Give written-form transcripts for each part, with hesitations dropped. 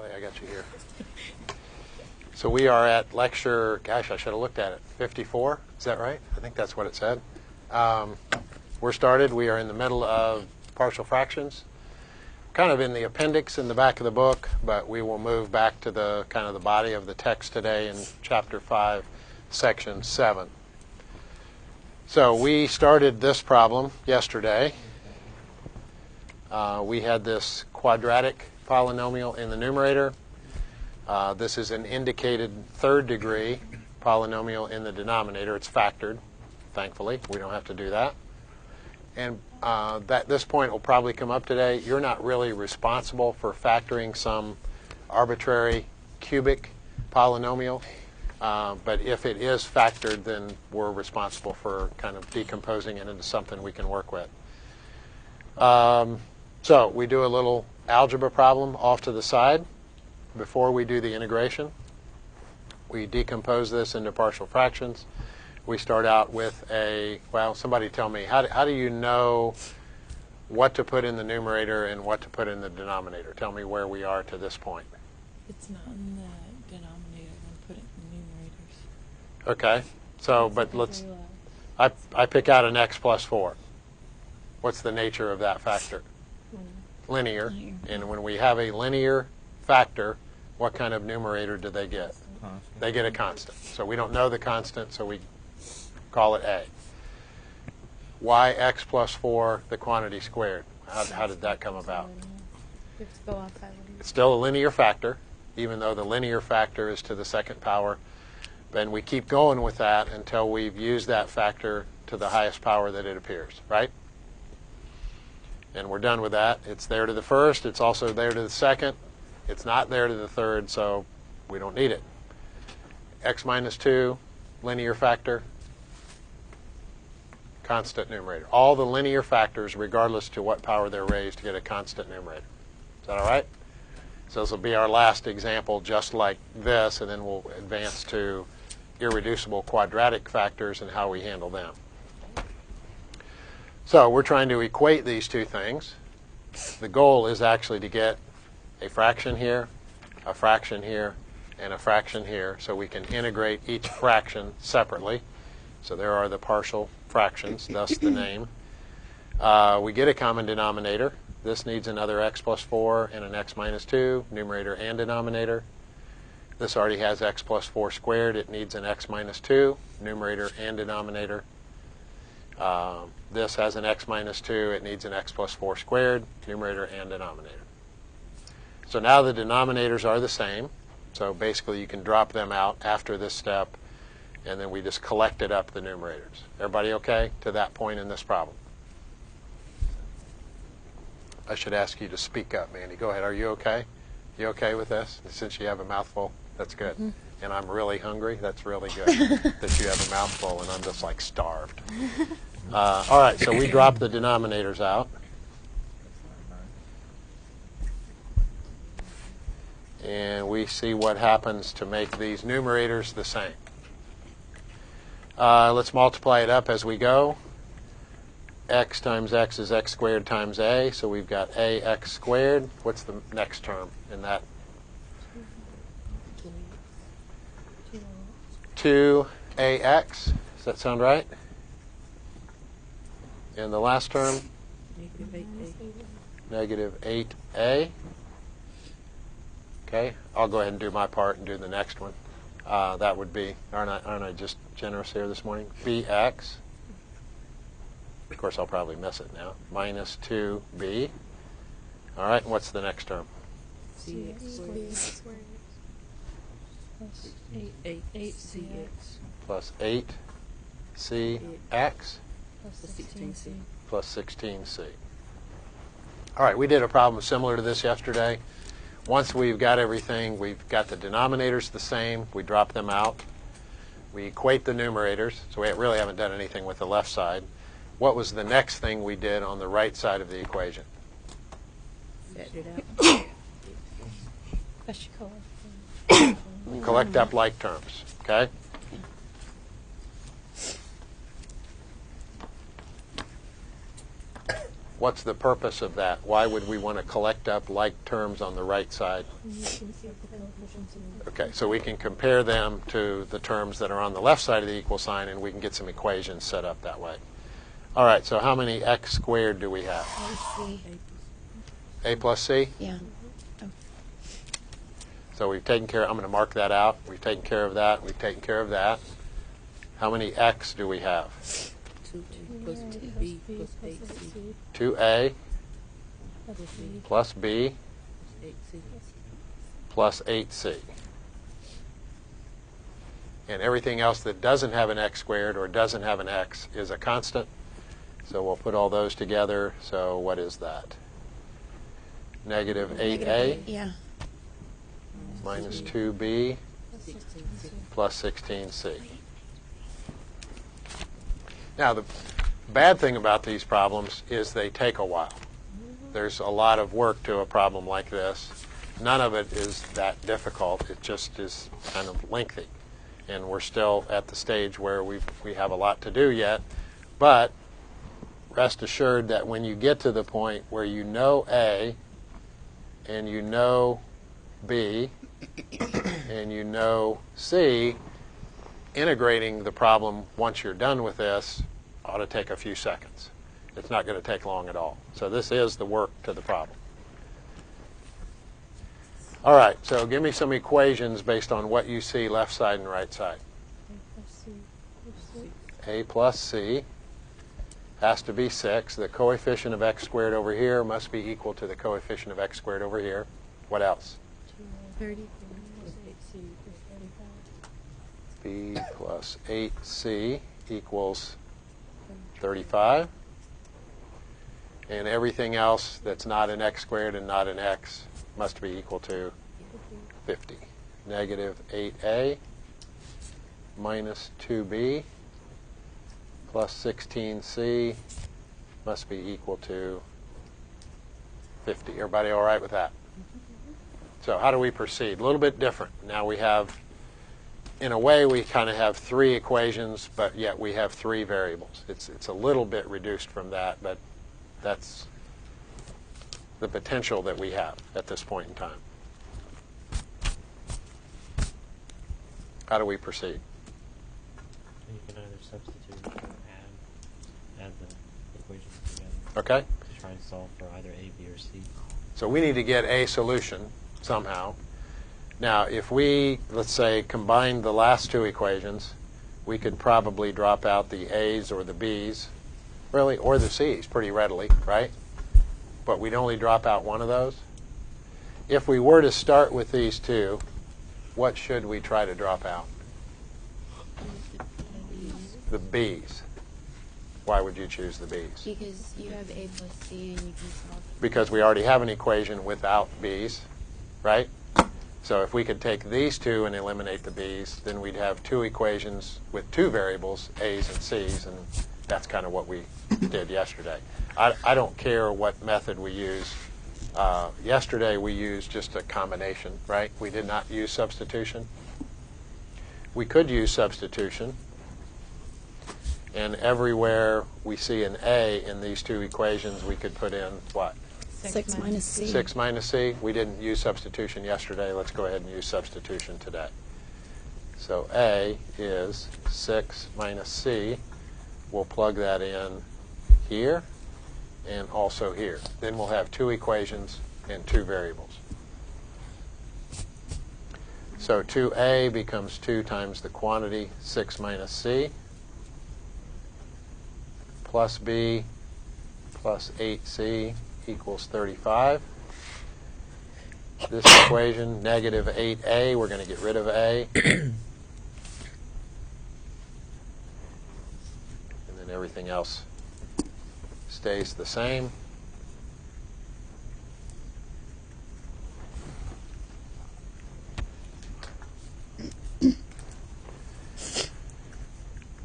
Kelly, I got you here. So we are at lecture, gosh, I should have looked at it, 54. Is that right? I think that's what it said. We're started. We are in the middle of partial fractions. Kind of in the appendix in the back of the book, but we will move back to the kind of the body of the text today in chapter 5, section 7. So we started this problem yesterday. We had this quadratic polynomial in the numerator. This is an indicated third degree polynomial in the denominator. It's factored, thankfully. We don't have to do that. And this point will probably come up today. You're not really responsible for factoring some arbitrary cubic polynomial. But if it is factored, then we're responsible for kind of decomposing it into something we can work with. So we do a little algebra problem off to the side before we do the integration. We decompose this into partial fractions. We start out with well, somebody tell me, how do you know what to put in the numerator and what to put in the denominator? Tell me where we are to this point. It's not in the denominator, then put it in the numerators. Okay, so, but let's, I pick out an x plus 4. What's the nature of that factor? Linear. And when we have a linear factor, what kind of numerator do they get? Constant. They get a constant. So we don't know the constant, so we call it a. Why x plus 4, the quantity squared? How did that come about? It's still a linear factor, even though the linear factor is to the second power. Then we keep going with that until we've used that factor to the highest power that it appears, right? And we're done with that. It's there to the first. It's also there to the second. It's not there to the third, so we don't need it. X minus 2, linear factor, constant numerator. All the linear factors, regardless to what power they're raised, get a constant numerator. Is that all right? So this will be our last example just like this, and then we'll advance to irreducible quadratic factors and how we handle them. So we're trying to equate these two things. The goal is actually to get a fraction here, a fraction here, and a fraction here, so we can integrate each fraction separately. So there are the partial fractions, thus the name. We get a common denominator. This needs another x plus 4 and an x minus 2, numerator and denominator. This already has x plus 4 squared. It needs an x minus 2, numerator and denominator. This has an x minus 2. It needs an x plus 4 squared, numerator and denominator. So now the denominators are the same. So basically you can drop them out after this step, and then we just collected up the numerators. Everybody okay to that point in this problem? I should ask you to speak up, Mandy. Go ahead. Are you okay? You okay with this? Since you have a mouthful, that's good. Mm-hmm. And I'm really hungry. That's really good that you have a mouthful and I'm just like starved. All right, so we drop the denominators out. And we see what happens to make these numerators the same. Let's multiply it up as we go. X times x is x squared times a, so we've got ax squared. What's the next term in that? 2ax. Does that sound right? And the last term? Negative 8a. Okay, I'll go ahead and do my part and do the next one. That would be, aren't I just generous here this morning? Bx. Of course, I'll probably miss it now. Minus 2b. All right, and what's the next term? Cx squared. Plus 8cx. Plus 8cx. Plus 16c. Plus 16c. All right, we did a problem similar to this yesterday. Once we've got everything, we've got the denominators the same. We drop them out. We equate the numerators. So we really haven't done anything with the left side. What was the next thing we did on the right side of the equation? Factor it out. Collect up like terms. Okay? What's the purpose of that? Why would we want to collect up like terms on the right side? Okay, so we can compare them to the terms that are on the left side of the equal sign, and we can get some equations set up that way. All right, so how many x squared do we have? A plus c? Yeah. So we've taken care of, I'm going to mark that out. We've taken care of that. We've taken care of that. How many x do we have? 2 plus 2b plus 8c 2a plus b 8c. plus 8c. And everything else that doesn't have an x squared or doesn't have an x is a constant. So we'll put all those together. So what is that? Negative 8a Yeah. minus 2b 16c. plus 16c. Now, the bad thing about these problems is they take a while. There's a lot of work to a problem like this. None of it is that difficult. It just is kind of lengthy. And we're still at the stage where we have a lot to do yet. But rest assured that when you get to the point where you know A and you know B and you know C, integrating the problem once you're done with this ought to take a few seconds. It's not going to take long at all. So this is the work to the problem. All right, so give me some equations based on what you see left side and right side. A plus c has to be 6. The coefficient of x squared over here must be equal to the coefficient of x squared over here. What else? 30 plus 8c B plus 8c equals 35. And everything else that's not an x squared and not an x must be equal to 50. Negative 8a minus 2b plus 16c must be equal to 50. Everybody all right with that? So how do we proceed? A little bit different. Now we have, in a way, we kind of have 3 equations, but yet we have 3 variables. It's a little bit reduced from that, but that's the potential that we have at this point in time. How do we proceed? You can either substitute or add the equations together Okay? to try and solve for either A, B, or C. So we need to get a solution somehow. Now, if we, let's say, combine the last 2 equations, we could probably drop out the a's or the b's, really, or the c's pretty readily, right? But we'd only drop out one of those. If we were to start with these 2, what should we try to drop out? The b's. Why would you choose the b's? Because you have A plus C and you can solve. Because we already have an equation without b's, right? So if we could take these 2 and eliminate the b's, then we'd have 2 equations with 2 variables, a's and c's, and that's kind of what we did yesterday. I don't care what method we use. Yesterday we used just a combination, right? We did not use substitution. We could use substitution. And everywhere we see an A in these 2 equations, we could put in what? 6 minus C. 6 minus C. We didn't use substitution yesterday. Let's go ahead and use substitution today. So A is 6 minus C. We'll plug that in here and also here. Then we'll have 2 equations and 2 variables. So 2A becomes 2 times the quantity 6 minus C plus B plus 8C equals 35. This equation, negative 8A, we're going to get rid of A. And then everything else stays the same.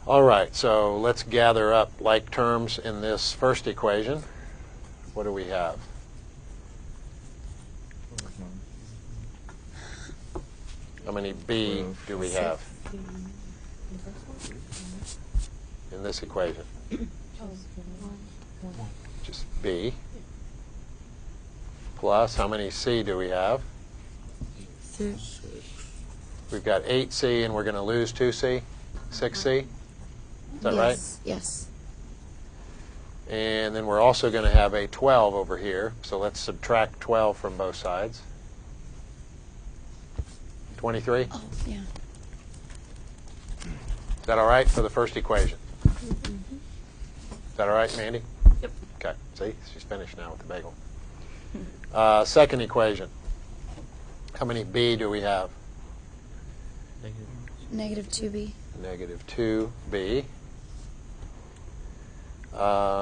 All right, so let's gather up like terms in this first equation. What do we have? How many B do we have in this equation? which is B, plus how many C do we have? 6. We've got 8C, and we're going to lose 2C, 6C. Is that right? Yes. And then we're also going to have a 12 over here. So let's subtract 12 from both sides. 23? Oh, yeah. Is that all right for the first equation? Is that all right, Mandy? Yep. Okay. See, she's finished now with the bagel. Second equation. How many B do we have? Negative. Negative 2b. Negative 2B.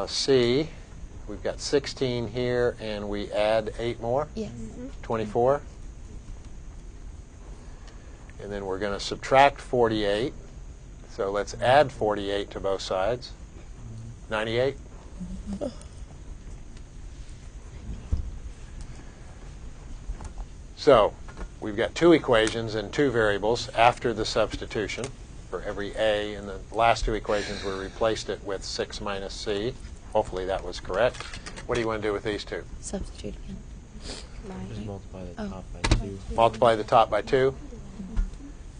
C, we've got 16 here, and we add 8 more, Yes. 24. And then we're going to subtract 48. So let's add 48 to both sides. 98. So we've got two equations and two variables after the substitution. For every A in the last two equations, we replaced it with 6 minus C. Hopefully that was correct. What do you want to do with these two? Substitute again. Just multiply the Oh. top by 2. Multiply the top by 2.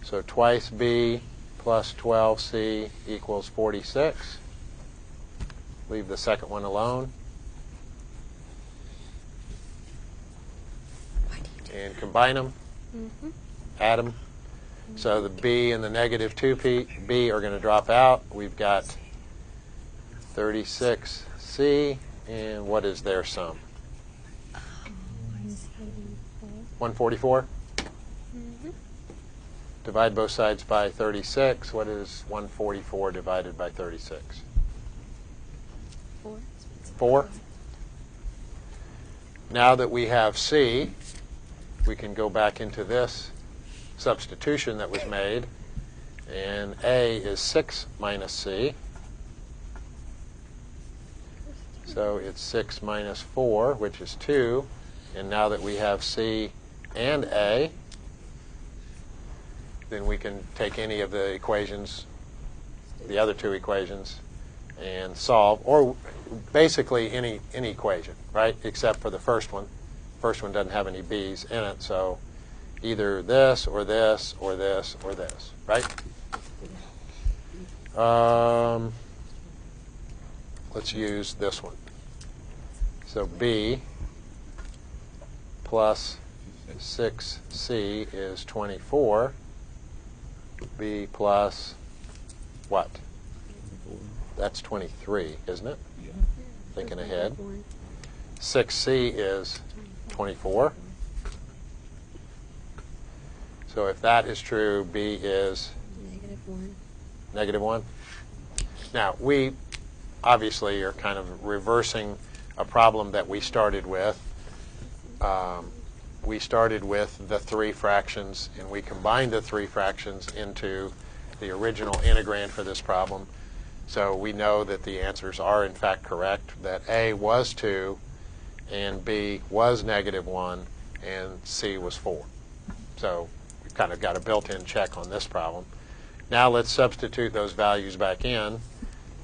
So twice B plus 12C equals 46. Leave the second one alone. And combine them. Add them. So the B and the negative 2B are going to drop out. We've got 36C. And what is their sum? 144? Divide both sides by 36. What is 144 divided by 36? 4. 4. Now that we have C, we can go back into this substitution that was made. And A is 6 minus C. So it's 6 minus 4, which is 2. And now that we have C and A, then we can take any of the equations, the other two equations, and solve, or basically any equation, right, except for the first one. First one doesn't have any B's in it, so either this or this or this or this, right? Let's use this one. So B plus 6C is 24. B plus what? That's 23, isn't it? Thinking ahead. 6C is 24. So if that is true, B is negative 1. Now, we obviously are kind of reversing a problem that we started with. We started with the three fractions, and we combined the three fractions into the original integrand for this problem. So we know that the answers are, in fact, correct, that A was 2, and B was negative 1, and C was 4. So we've kind of got a built-in check on this problem. Now let's substitute those values back in.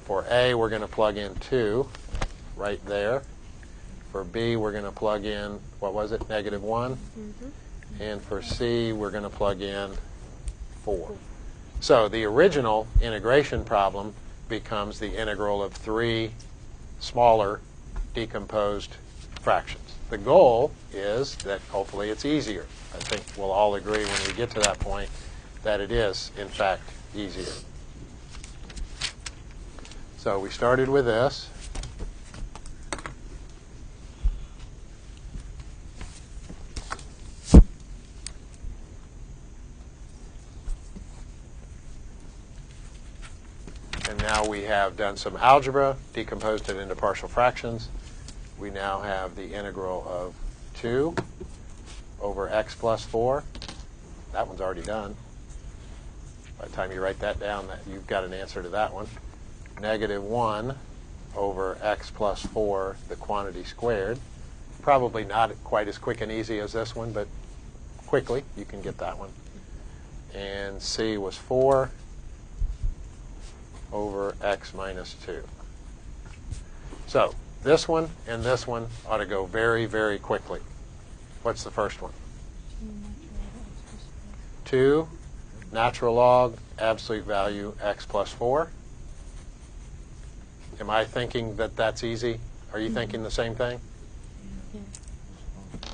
For A, we're going to plug in 2 right there. For B, we're going to plug in, what was it, negative 1? And for C, we're going to plug in 4. So the original integration problem becomes the integral of 3 smaller decomposed fractions. The goal is that hopefully it's easier. I think we'll all agree when we get to that point that it is, in fact, easier. So we started with this. And now we have done some algebra, decomposed it into partial fractions. We now have the integral of 2 over x plus 4. That one's already done. By the time you write that down, you've got an answer to that one. Negative 1 over x plus 4, the quantity squared. Probably not quite as quick and easy as this one, but quickly you can get that one. And C was 4 over x minus 2. So this one and this one ought to go very, very quickly. What's the first one? 2 natural log absolute value x plus 4. Am I thinking that that's easy? Are you thinking the same thing? Yeah.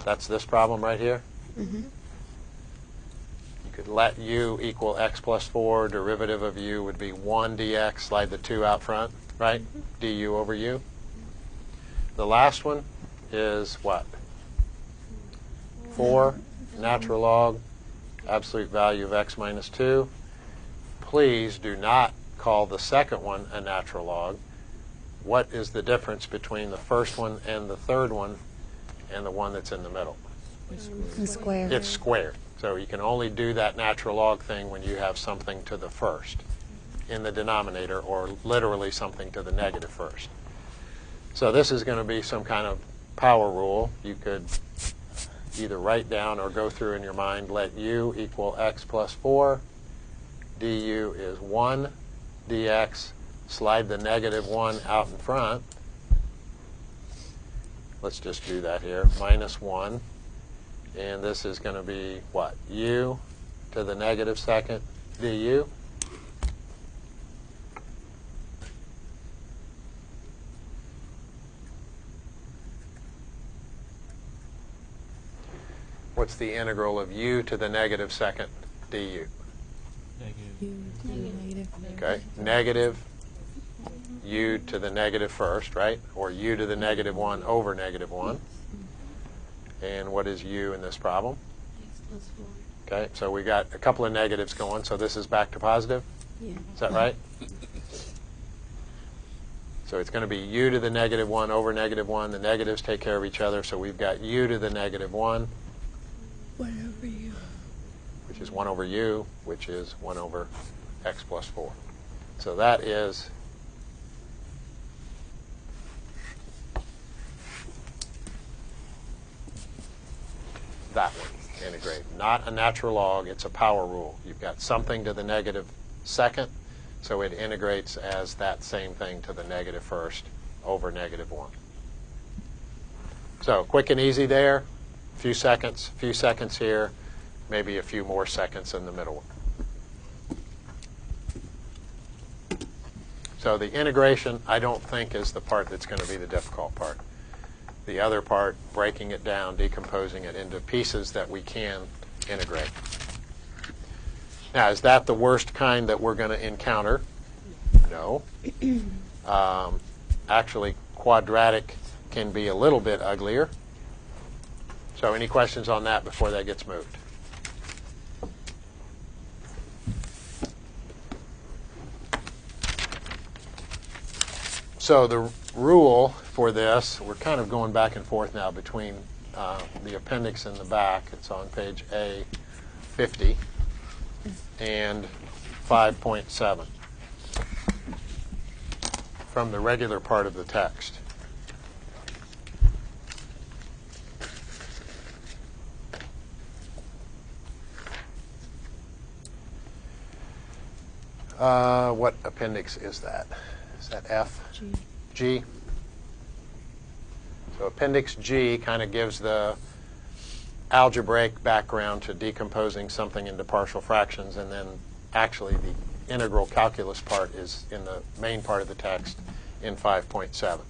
That's this problem right here. Mm-hmm. You could let u equal x plus 4. Derivative of u would be 1 dx. Slide the 2 out front, right? Du over u. The last one is what? 4 natural log absolute value of x minus 2. Please do not call the second one a natural log. What is the difference between the first one and the third one and the one that's in the middle? The square. It's squared. So you can only do that natural log thing when you have something to the first in the denominator, or literally something to the negative first. So this is going to be some kind of power rule. You could either write down or go through in your mind, let u equal x plus 4. Du is 1 dx. Slide the negative 1 out in front. Let's just do that here. Minus 1. And this is going to be what? U to the negative second du. What's the integral of u to the negative second du? Negative. Okay, negative u to the negative first, right? Or u to the negative 1 over negative 1. And what is u in this problem? X plus 4. Okay, so we got a couple of negatives going, so this is back to positive. Yeah. Is that right? So it's going to be u to the negative 1 over negative 1. The negatives take care of each other, so we've got u to the negative 1. 1 over u. Which is 1 over u, which is 1 over x plus 4. So that is that one, integrate. Not a natural log, it's a power rule. You've got something to the negative second, so it integrates as that same thing to the negative first over negative 1. So quick and easy there. Few seconds here, maybe a few more seconds in the middle. So the integration, I don't think, is the part that's going to be the difficult part. The other part, breaking it down, decomposing it into pieces that we can integrate. Now, is that the worst kind that we're going to encounter? No. Actually, quadratic can be a little bit uglier. So any questions on that before that gets moved? So the rule for this, we're kind of going back and forth now between the appendix and the back. It's on page A50 and 5.7 from the regular part of the text. What appendix is that? Is that F? G. G? So appendix G kind of gives the algebraic background to decomposing something into partial fractions, and then actually the integral calculus part is in the main part of the text in 5.7.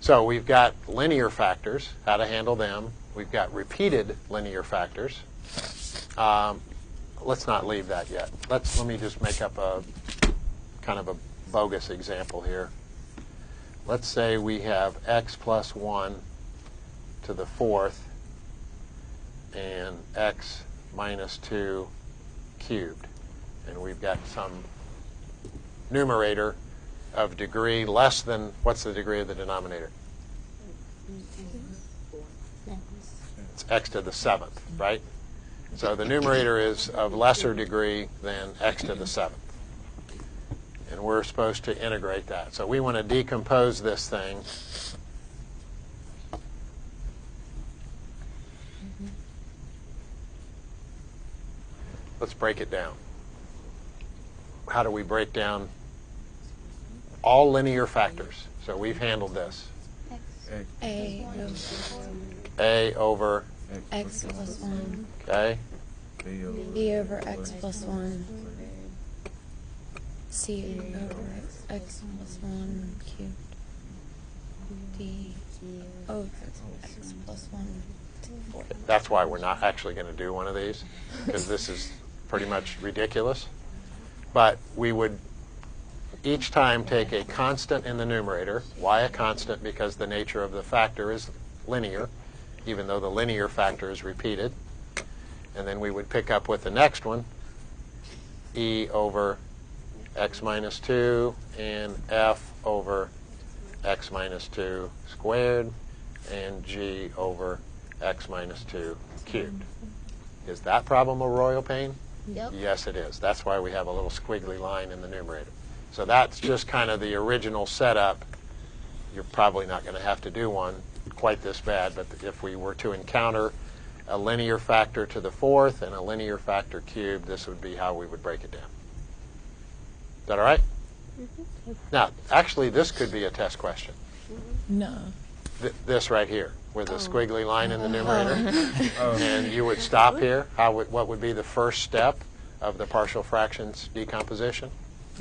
So we've got linear factors, how to handle them. We've got repeated linear factors. Let's not leave that yet. Let me just make up a kind of a bogus example here. Let's say we have x plus 1 to the 4th and x minus 2 cubed. And we've got some numerator of degree less than, what's the degree of the denominator? It's x to the 7th, right? So the numerator is of lesser degree than x to the 7th. And we're supposed to integrate that. So we want to decompose this thing. Let's break it down. How do we break down all linear factors? So we've handled this. A over A over, X plus 1. okay, B over X plus 1. C over X plus 1 cubed. D over X plus 1. that's why we're not actually going to do one of these, because this is pretty much ridiculous. But we would each time take a constant in the numerator. Why a constant? Because the nature of the factor is linear, even though the linear factor is repeated. And then we would pick up with the next one, e over x minus 2 and f over x minus 2 squared and g over x minus 2 cubed. Is that problem a royal pain? Yep. Yes, it is. That's why we have a little squiggly line in the numerator. So that's just kind of the original setup. You're probably not going to have to do one quite this bad, but if we were to encounter a linear factor to the fourth and a linear factor cubed, this would be how we would break it down. Is that all right? Now, actually, this could be a test question. No. This right here, with a squiggly line in the numerator. And you would stop here. What would be the first step of the partial fractions decomposition?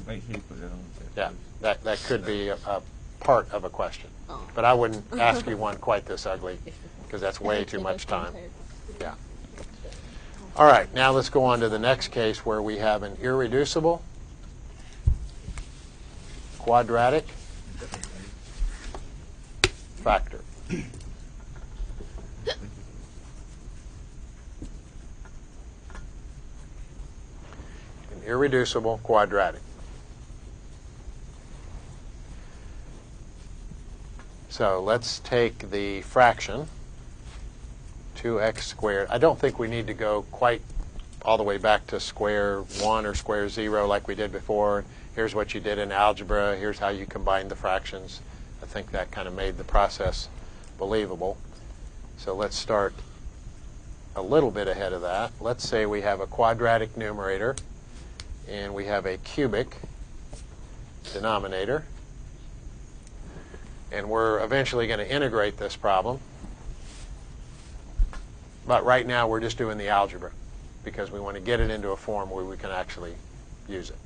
Make sure you put that on the test. Yeah, that could be a part of a question. But I wouldn't ask you one quite this ugly, because that's way too much time. Yeah. All right, now let's go on to the next case where we have an irreducible quadratic factor. An irreducible quadratic. So let's take the fraction, 2x squared. I don't think we need to go quite all the way back to square 1 or square 0 like we did before. Here's what you did in algebra. Here's how you combined the fractions. I think that kind of made the process believable. So let's start a little bit ahead of that. Let's say we have a quadratic numerator and we have a cubic denominator. And we're eventually going to integrate this problem. But right now we're just doing the algebra because we want to get it into a form where we can actually use it.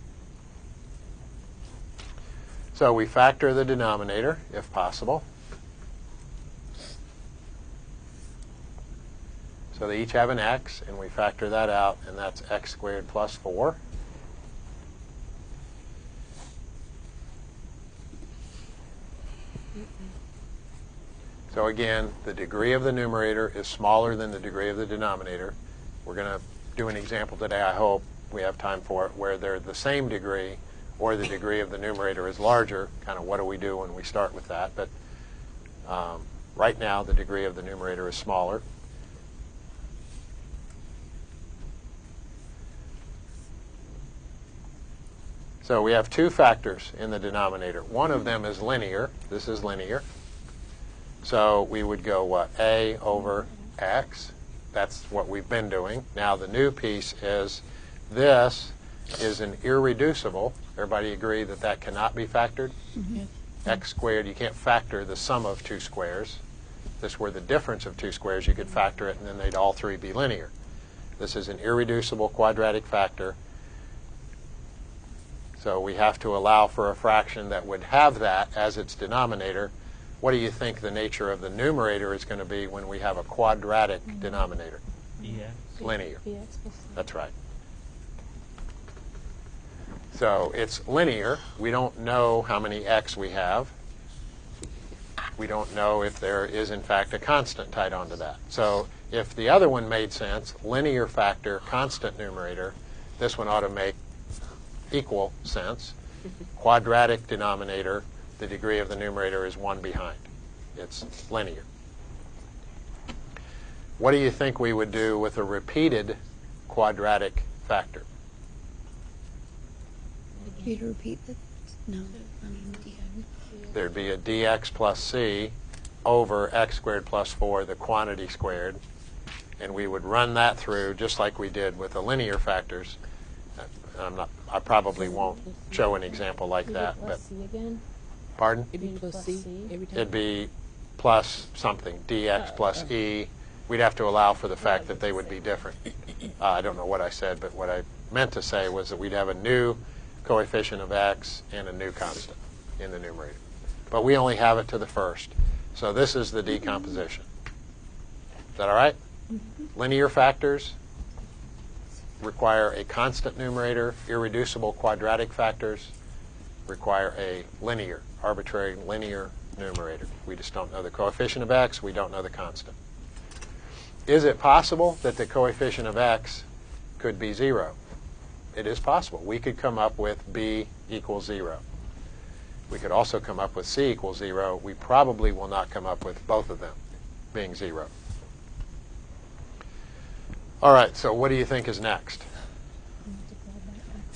So we factor the denominator, if possible. So they each have an x, and we factor that out, and that's x squared plus 4. So again, the degree of the numerator is smaller than the degree of the denominator. We're going to do an example today, I hope we have time for it, where they're the same degree or the degree of the numerator is larger. Kind of what do we do when we start with that? But right now, the degree of the numerator is smaller. So we have two factors in the denominator. One of them is linear. This is linear. So we would go, what, a over x. That's what we've been doing. Now the new piece is this is an irreducible. Everybody agree that that cannot be factored? Mm-hmm. X squared, you can't factor the sum of two squares. If this were the difference of two squares, you could factor it, and then they'd all three be linear. This is an irreducible quadratic factor. So we have to allow for a fraction that would have that as its denominator. What do you think the nature of the numerator is going to be when we have a quadratic denominator? Yeah. Linear. Bx plus That's right. So it's linear. We don't know how many x we have. We don't know if there is, in fact, a constant tied onto that. So if the other one made sense, linear factor, constant numerator, this one ought to make equal sense. Quadratic denominator, the degree of the numerator is 1 behind. It's linear. What do you think we would do with a repeated quadratic factor? You'd repeat the no. There'd be a dx plus c over x squared plus 4, the quantity squared. And we would run that through just like we did with the linear factors. I probably won't show an example like that. But C again. pardon? It'd be plus C every time. It'd be plus something, dx plus e. We'd have to allow for the fact that they would be different. I don't know what I said, but what I meant to say was that we'd have a new coefficient of x and a new constant in the numerator. But we only have it to the first. So this is the decomposition. Is that all right? Linear factors require a constant numerator. Irreducible quadratic factors require a linear, arbitrary linear numerator. We just don't know the coefficient of x. We don't know the constant. Is it possible that the coefficient of x could be 0? It is possible. We could come up with b equals 0. We could also come up with c equals 0. We probably will not come up with both of them being 0. All right, so what do you think is next?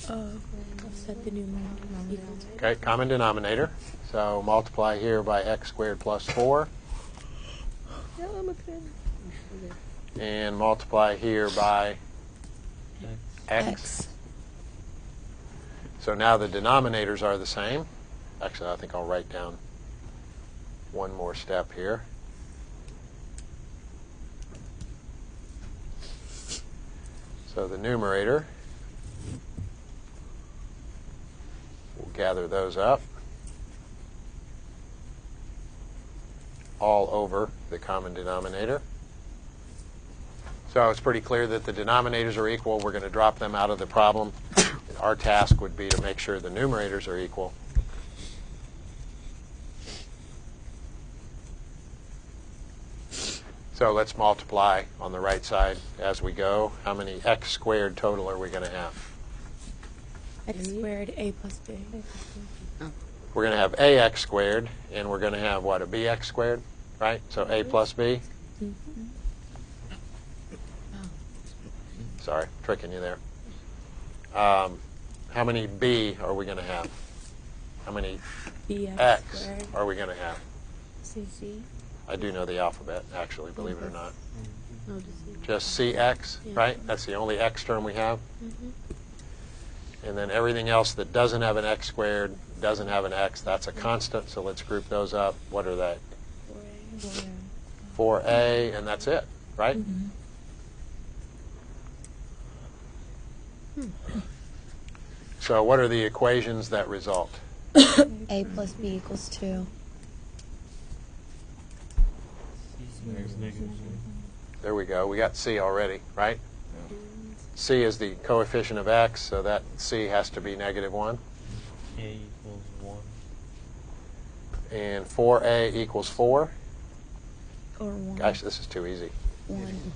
Set the numerator equal to. Okay, common denominator. So multiply here by x squared plus 4. And multiply here by x. So now the denominators are the same. Actually, I think I'll write down one more step here. So the numerator, we'll gather those up all over the common denominator. So it's pretty clear that the denominators are equal. We're going to drop them out of the problem. Our task would be to make sure the numerators are equal. So let's multiply on the right side as we go. How many x squared total are we going to have? X squared a plus b. We're going to have ax squared, and we're going to have, what, a bx squared, right? So a plus b. Sorry, tricking you there. How many b are we going to have? How many Bx x squared. are we going to have? C. I do know the alphabet, actually, believe it or not. No, Just cx, right? That's the only x term we have. And then everything else that doesn't have an x squared, doesn't have an x, that's a constant. So let's group those up. What are they? 4a, and that's it, right? So what are the equations that result? A plus B equals 2. There we go. We got c already, right? C is the coefficient of x, so that c has to be -1. A equals 1. And 4a equals 4. Or 1. Gosh, this is too easy. 1.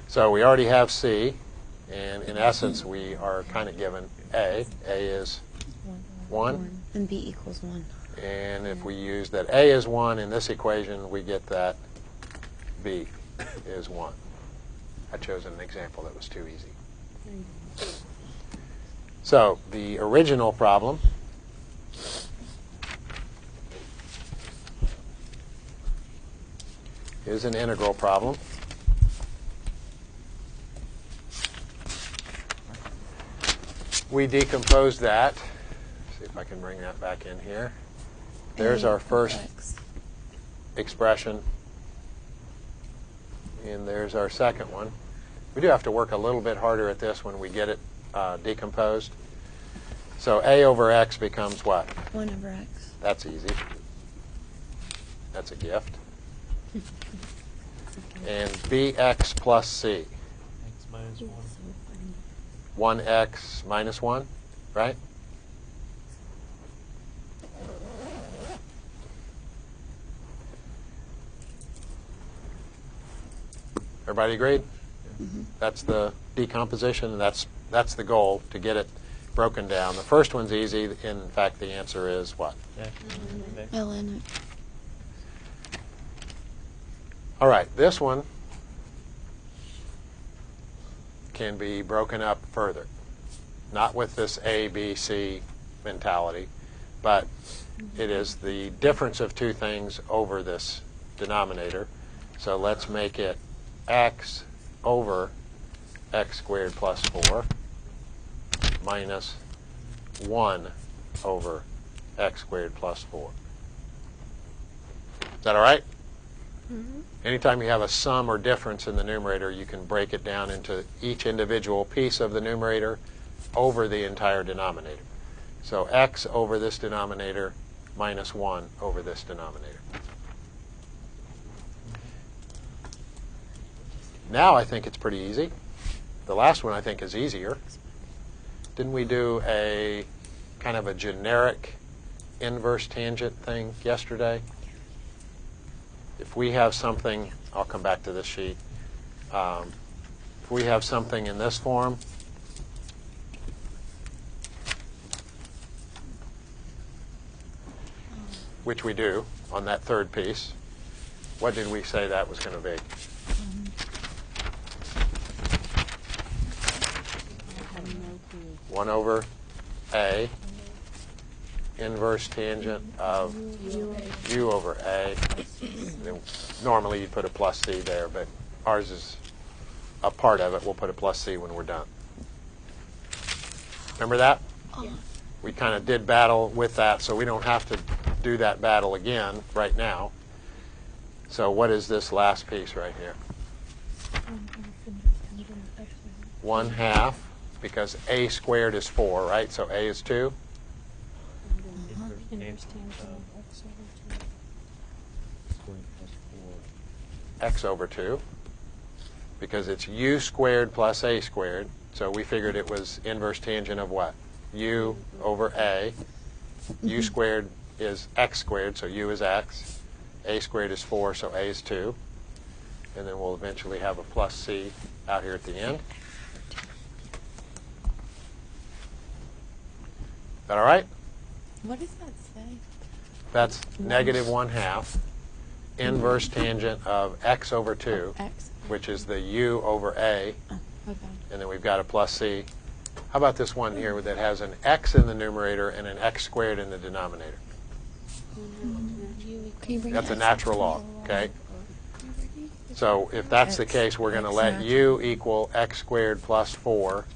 So we already have c, and in essence, we are kind of given a. A is 1. And B equals 1. And if we use that a is 1 in this equation, we get that b is 1. I chose an example that was too easy. So the original problem is an integral problem. We decomposed that. See if I can bring that back in here. There's our first expression. And there's our second one. We do have to work a little bit harder at this when we get it decomposed. So a over x becomes what? 1 over x. That's easy. That's a gift. And bx plus c. X minus 1. 1x minus 1, right? Everybody agreed? That's the decomposition, and that's the goal, to get it broken down. The first one's easy. In fact, the answer is what? ln. All right, this one can be broken up further. Not with this A, B, C mentality, but it is the difference of two things over this denominator. So let's make it x over x squared plus 4 minus 1 over x squared plus 4. Is that all right? Anytime you have a sum or difference in the numerator, you can break it down into each individual piece of the numerator over the entire denominator. So x over this denominator minus 1 over this denominator. Now I think it's pretty easy. The last one I think is easier. Didn't we do a kind of a generic inverse tangent thing yesterday? If we have something, I'll come back to this sheet. If we have something in this form, which we do on that third piece, what did we say that was going to be? 1 over a inverse tangent of u over a. Normally you'd put a plus c there, but ours is a part of it. We'll put a plus c when we're done. Remember that? Yeah. We kind of did battle with that, so we don't have to do that battle again right now. So what is this last piece right here? 1/2, because a squared is 4, right? So a is 2. Inverse tangent of squared plus 4. X over 2, because it's u squared plus a squared. So we figured it was inverse tangent of what? U over a. U squared is x squared, so u is x. A squared is 4, so a is 2. And then we'll eventually have a plus c out here at the end. Is that all right? What does that say? That's negative 1/2 inverse tangent of x over 2, X. which is the u over a. Oh, okay. And then we've got a plus c. How about this one here that has an x in the numerator and an x squared in the denominator? Can you bring That's a X natural up? log, okay? So if that's the case, we're going to X let natural. u equal x squared plus 4.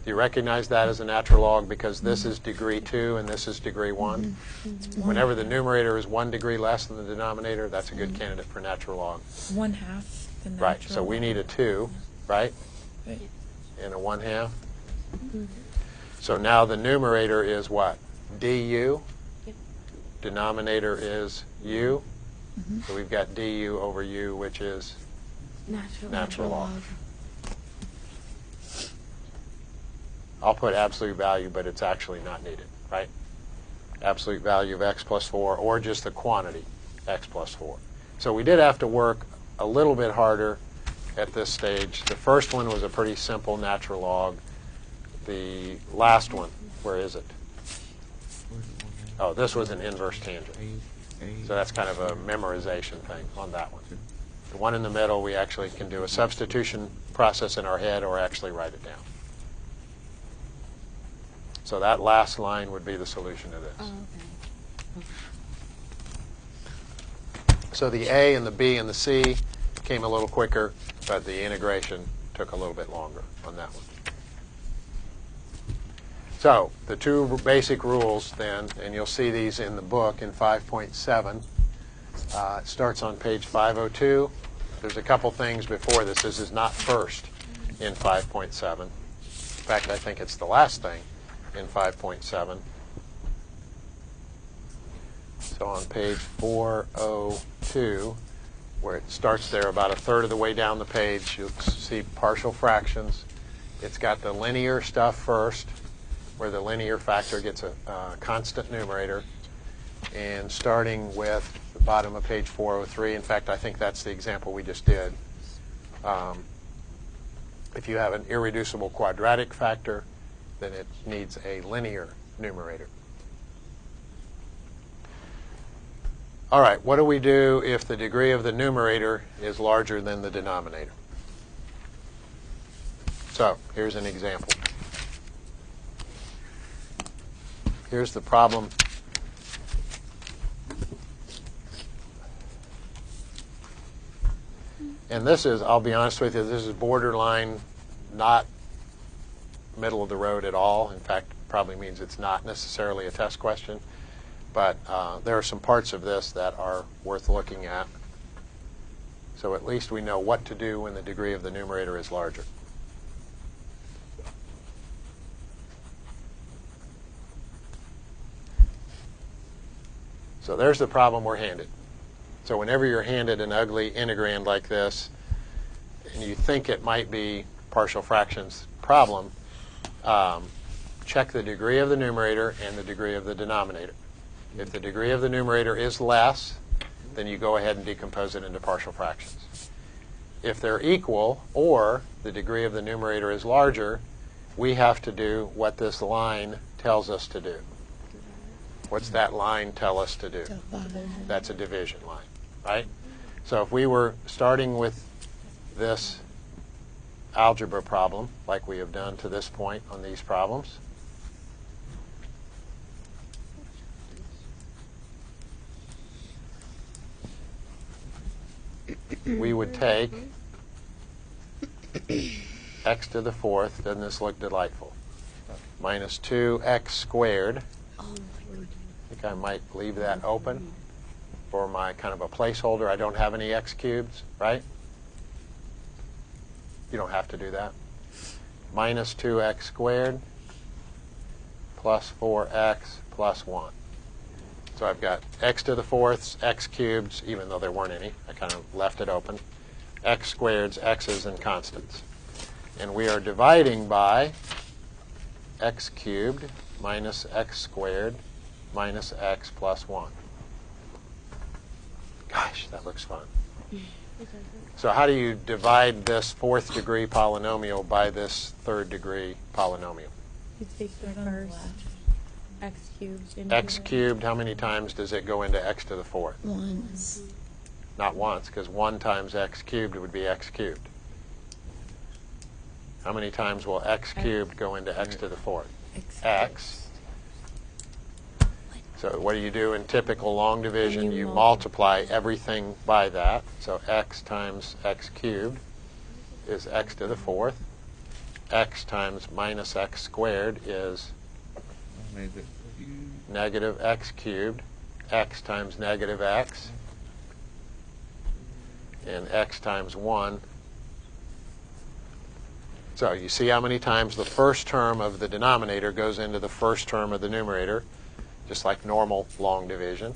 Do you recognize that as a natural log because this is degree 2 and this is degree 1? Whenever the numerator is 1 degree less than the denominator, that's a good candidate for natural log. 1/2 the natural. Right, so we need a 2, right? Right. And a 1/2. So now the numerator is what? du. Denominator is u. So we've got du over u, which is natural log. I'll put absolute value, but it's actually not needed, right? Absolute value of x plus 4, or just the quantity, x plus 4. So we did have to work a little bit harder at this stage. The first one was a pretty simple natural log. The last one, where is it? Oh, this was an inverse tangent. So that's kind of a memorization thing on that one. The one in the middle, we actually can do a substitution process in our head or actually write it down. So that last line would be the solution to this. So the A and the B and the C came a little quicker, but the integration took a little bit longer on that one. So the two basic rules then, and you'll see these in the book in 5.7. It starts on page 502. There's a couple things before this. This is not first in 5.7. In fact, I think it's the last thing in 5.7. So on page 402, where it starts there about a third of the way down the page, you'll see partial fractions. It's got the linear stuff first, where the linear factor gets a constant numerator. And starting with the bottom of page 403, in fact, I think that's the example we just did. If you have an irreducible quadratic factor, then it needs a linear numerator. All right, what do we do if the degree of the numerator is larger than the denominator? So here's an example. Here's the problem. And this is, I'll be honest with you, this is borderline not middle of the road at all. In fact, probably means it's not necessarily a test question. But there are some parts of this that are worth looking at. So at least we know what to do when the degree of the numerator is larger. So there's the problem we're handed. So whenever you're handed an ugly integrand like this, and you think it might be partial fractions problem, check the degree of the numerator and the degree of the denominator. If the degree of the numerator is less, then you go ahead and decompose it into partial fractions. If they're equal, or the degree of the numerator is larger, we have to do what this line tells us to do. What's that line tell us to do? That's a division line, right? So if we were starting with this algebra problem, like we have done to this point on these problems, we would take x to the fourth, doesn't this look delightful, minus 2x squared. I think I might leave that open for my kind of a placeholder. I don't have any x cubes, right? You don't have to do that. Minus 2x squared plus 4x plus 1. So I've got x to the fourths, x cubes, even though there weren't any. I kind of left it open. X squareds, x's, and constants. And we are dividing by x cubed minus x squared minus x plus 1. Gosh, that looks fun. So how do you divide this fourth degree polynomial by this third degree polynomial? You take the first x cubed into X cubed, how many times does it go into x to the fourth? Once. Not once, because 1 times x cubed would be x cubed. How many times will x cubed go into x to the fourth? X. So what do you do in typical long division? You multiply everything by that. So x times x cubed is x to the fourth. X times minus x squared is negative x cubed. X times negative x. And x times 1. So you see how many times the first term of the denominator goes into the first term of the numerator, just like normal long division.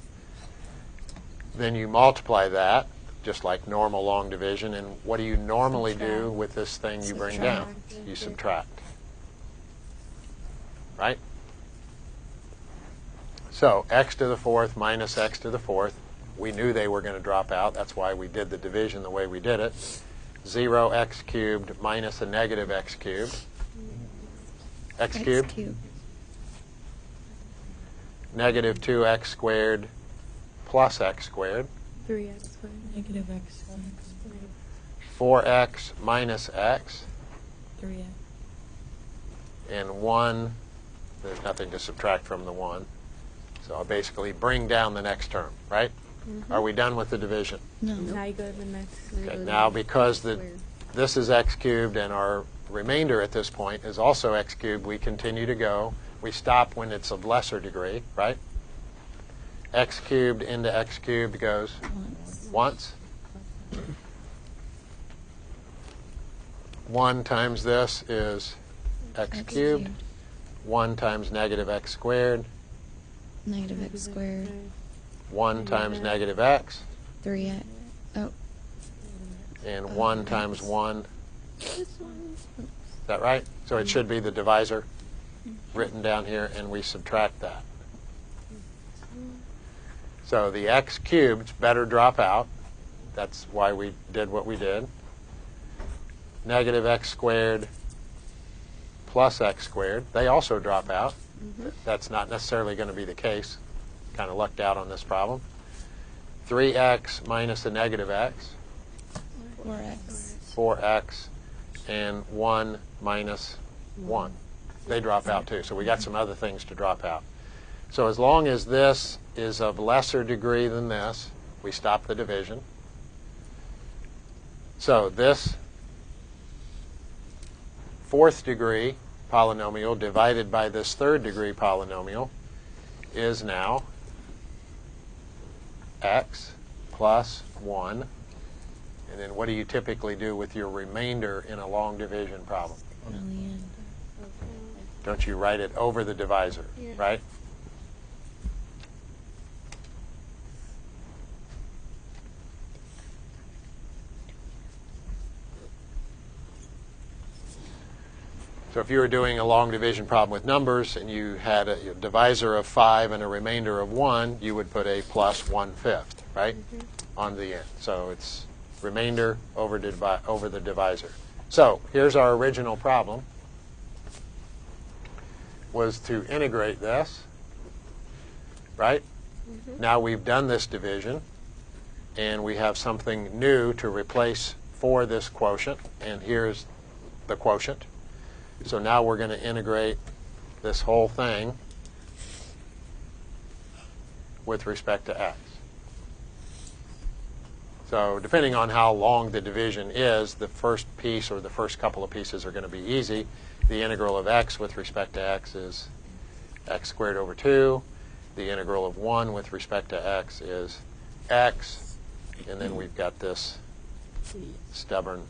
Then you multiply that, just like normal long division. And what do you normally do with this thing you bring down? You subtract. Right? So x to the fourth minus x to the fourth. We knew they were going to drop out. That's why we did the division the way we did it. 0x cubed minus a negative x cubed. X cubed. Negative 2x squared plus x squared. 3x squared. Negative x squared. 4x minus x. 3x. And 1, there's nothing to subtract from the 1. So I'll basically bring down the next term, right? Mm-hmm. Are we done with the division? No. Now you go to the next. Okay, now because this is x cubed and our remainder at this point is also x cubed, we continue to go. We stop when it's of lesser degree, right? X cubed into x cubed goes once. 1 times this is x cubed. 1 times negative x squared. Negative x squared. 1 times negative x. 3x. Oh. And 1 times 1. Is that right? So it should be the divisor written down here, and we subtract that. So the x cubeds better drop out. That's why we did what we did. Negative x squared plus x squared. They also drop out. That's not necessarily going to be the case. Kind of lucked out on this problem. 3x minus a negative x. 4x. 4x. And 1 minus 1. They drop out too. So we got some other things to drop out. So as long as this is of lesser degree than this, we stop the division. So this fourth degree polynomial divided by this third degree polynomial is now x plus 1 And then what do you typically do with your remainder in a long division problem? On the end. Don't you write it over the divisor, Yeah. right? So if you were doing a long division problem with numbers and you had a divisor of 5 and a remainder of 1, you would put a plus 1/5, right, on the end. So it's remainder over the divisor. So here's our original problem, was to integrate this, right? Now we've done this division, and we have something new to replace for this quotient, and here's the quotient. So now we're going to integrate this whole thing with respect to x. So depending on how long the division is, the first piece or the first couple of pieces are going to be easy. The integral of x with respect to x is x squared over 2. The integral of 1 with respect to x is x. And then we've got this stubborn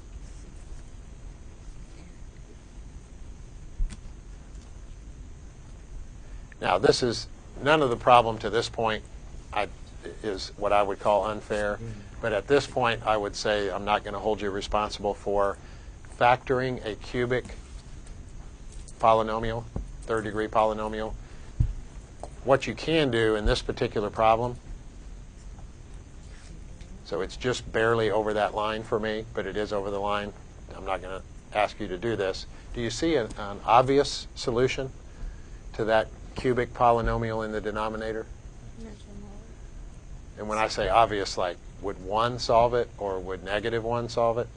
Now, this is none of the problem to this point is what I would call unfair. But at this point, I would say I'm not going to hold you responsible for factoring a cubic polynomial, third-degree polynomial. What you can do in this particular problem, so it's just barely over that line for me, but it is over the line. I'm not going to ask you to do this. Do you see an obvious solution to that cubic polynomial in the denominator? And when I say obvious, like, would 1 solve it, or would negative 1 solve it?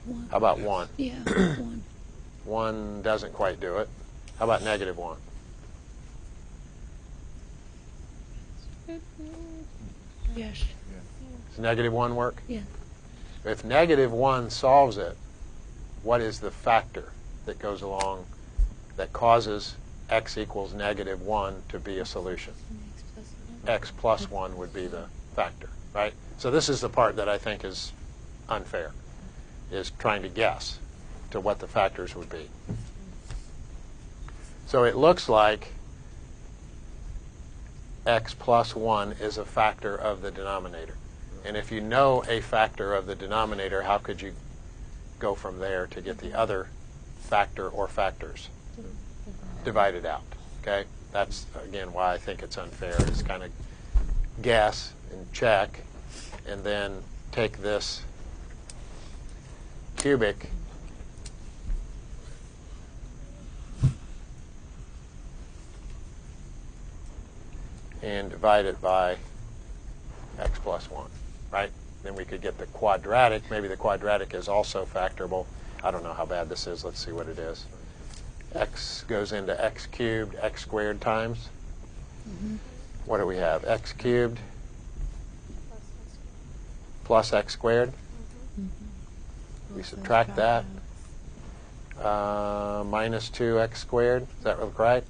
One. How about 1? Yeah, 1. 1 doesn't quite do it. How about negative 1? Yes. Does negative 1 work? Yeah. If negative 1 solves it, what is the factor that goes along that causes x equals negative 1 to be a solution? X plus 1 would be the factor, right? So this is the part that I think is unfair, is trying to guess to what the factors would be. So it looks like x plus 1 is a factor of the denominator. And if you know a factor of the denominator, how could you go from there to get the other factor or factors divided out? Okay? That's, again, why I think it's unfair. It's kind of guess and check, and then take this cubic and divide it by x plus 1, right? Then we could get the quadratic. Maybe the quadratic is also factorable. I don't know how bad this is. Let's see what it is. X goes into x cubed, x squared times. What do we have? X cubed plus x squared. We subtract that. Minus 2x squared. Does that look right?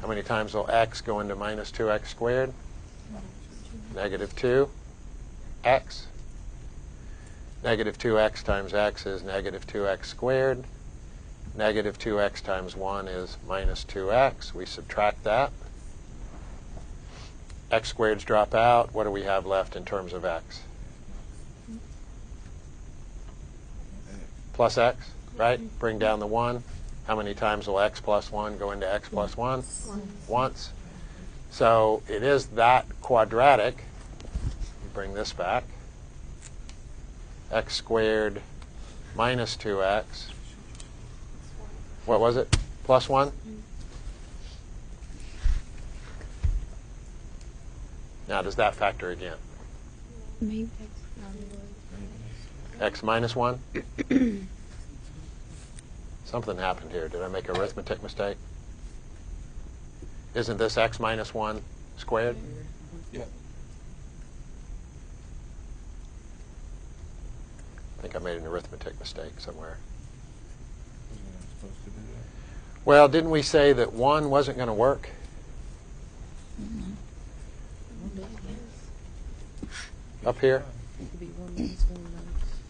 How many times will x go into minus 2x squared? Negative 2x. Negative 2x times x is negative 2x squared. Negative 2x times 1 is minus 2x. We subtract that. X squareds drop out. What do we have left in terms of x? Plus x, right? Bring down the 1. How many times will x plus 1 go into x plus 1? Once. So it is that quadratic. Bring this back. X squared minus 2x. What was it? Plus 1? Now, does that factor again? Maybe. X minus 1? Something happened here. Did I make an arithmetic mistake? Isn't this x minus 1 squared? Yeah. I think I made an arithmetic mistake somewhere. You're not supposed to do that. Well, didn't we say that 1 wasn't going to work? up here? It could be 1 minus 1 minus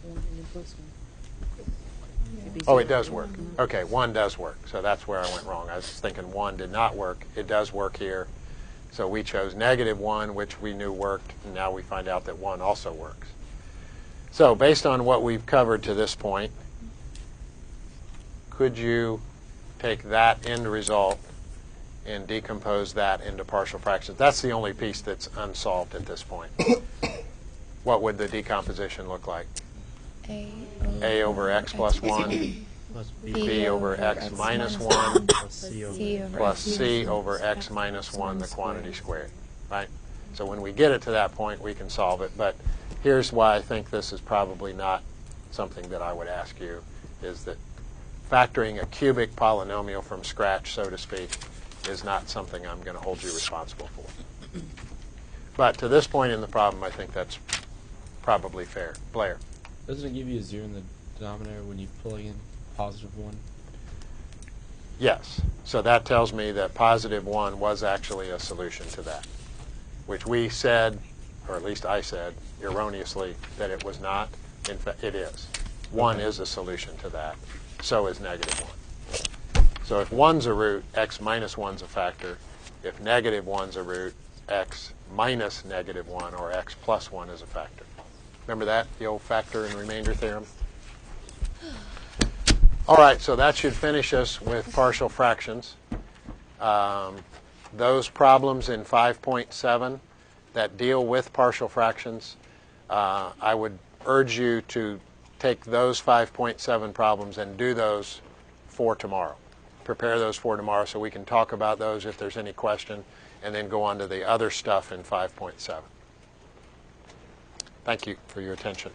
1 and then plus 1. It'd be Oh, it 0. does work. Okay, 1 does work. So that's where I went wrong. I was thinking 1 did not work. It does work here. So we chose -1, which we knew worked, and now we find out that 1 also works. So based on what we've covered to this point, could you take that end result and decompose that into partial fractions? That's the only piece that's unsolved at this point. What would the decomposition look like? A over x plus 1 Plus b over x minus 1 plus c over plus c over x minus 1, the quantity squared, right? So when we get it to that point, we can solve it. But here's why I think this is probably not something that I would ask you, is that factoring a cubic polynomial from scratch, so to speak, is not something I'm going to hold you responsible for. But to this point in the problem, I think that's probably fair. Blair? Doesn't it give you a 0 in the denominator when you plug in +1? Yes. So that tells me that +1 was actually a solution to that, which we said, or at least I said, erroneously, that it was not. In fact, it is. 1 is a solution to that. So is -1. So if 1's a root, x minus 1's a factor. If -1's a root, x minus -1 or x plus 1 is a factor. Remember that, the old factor and remainder theorem? All right, so that should finish us with partial fractions. Those problems in 5.7 that deal with partial fractions, I would urge you to take those 5.7 problems and do those for tomorrow. Prepare those for tomorrow so we can talk about those if there's any question, and then go on to the other stuff in 5.7. Thank you for your attention.